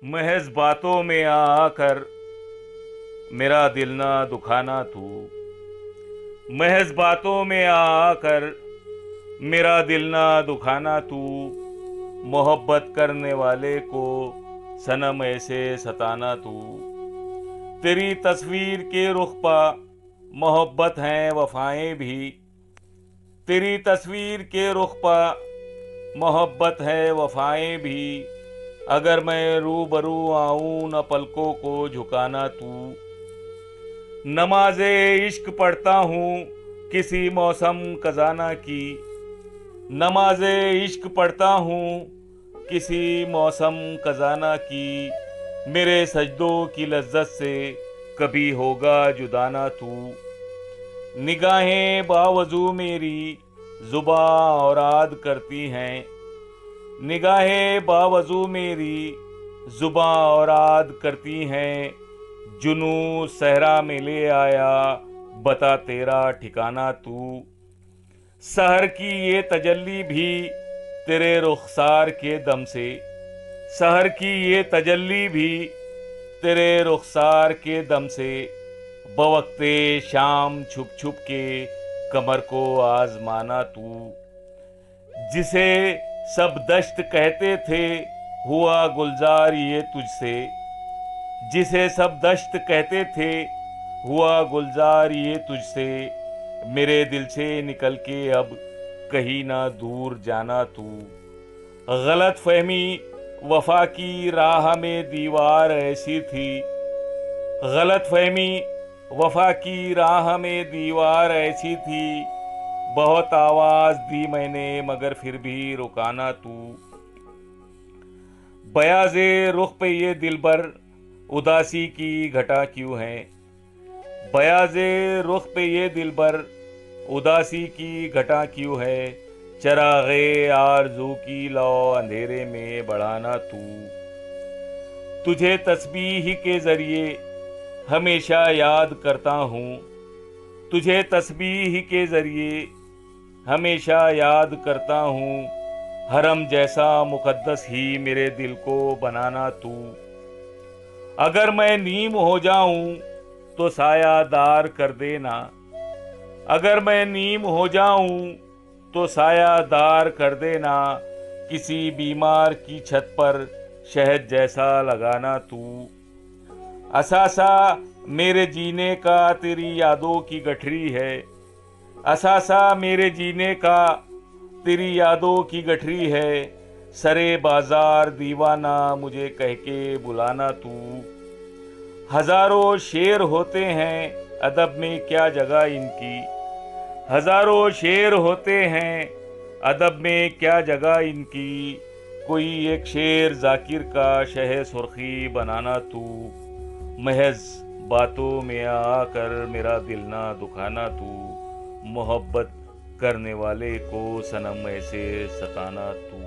महज बातों में आकर मेरा दिल ना दुखाना तू। महज बातों में आकर मेरा दिल ना दुखाना तू। मोहब्बत करने वाले को सनम ऐसे सताना तू। तेरी तस्वीर के रुख पा मोहब्बत हैं वफाएं भी। तेरी तस्वीर के रुख पा मोहब्बत है वफाएं भी। अगर मैं रूबरू आऊं न पलकों को झुकाना तू। नमाज़े इश्क पढ़ता हूँ किसी मौसम खजाना की। नमाज़े इश्क पढ़ता हूँ किसी मौसम खजाना की। मेरे सजदों की लज्जत से कभी होगा जुदाना तू। निगाहें बावजू मेरी जुबा औराद करती हैं। निगाहें बावजू मेरी जुबा औराद करती हैं। जुनू सहरा में ले आया बता तेरा ठिकाना तू। सहर की ये तजल्ली भी तेरे रुखसार के दम से। सहर की ये तजल्ली भी तेरे रुखसार के दम से। बवक्ते शाम छुप छुप के कमर को आजमाना तू। जिसे सब दश्त कहते थे हुआ गुलजार ये तुझसे। जिसे सब दश्त कहते थे हुआ गुलजार ये तुझसे। मेरे दिल से निकल के अब कहीं ना दूर जाना तू। गलत फहमी वफा की राह में दीवार ऐसी थी। गलत फहमी वफा की राह में दीवार ऐसी थी। बहुत आवाज दी मैंने मगर फिर भी रुकाना तू। बयाज़े रुख पे ये दिलबर उदासी की घटा क्यों है। बयाज़े रुख पे ये दिलबर उदासी की घटा क्यों है। चरागे आरज़ू की लौ अंधेरे में बढ़ाना तू। तुझे तस्बीह के जरिए हमेशा याद करता हूँ। तुझे तस्बीह के जरिए हमेशा याद करता हूँ। हरम जैसा मुकद्दस ही मेरे दिल को बनाना तू। अगर मैं नीम हो जाऊं तो सायादार कर देना। अगर मैं नीम हो जाऊं तो सायादार कर देना। किसी बीमार की छत पर शहद जैसा लगाना तू। असासा मेरे जीने का तेरी यादों की गठरी है। असासा मेरे जीने का तेरी यादों की गठरी है। सरे बाजार दीवाना मुझे कह के बुलाना तू। हजारों शेर होते हैं अदब में क्या जगह इनकी। हजारों शेर होते हैं अदब में क्या जगह इनकी। कोई एक शेर जाकिर का शह सुर्खी बनाना तू। महज बातों में आकर मेरा दिल ना दुखाना तू। मोहब्बत करने वाले को सनम ऐसे सताना तू।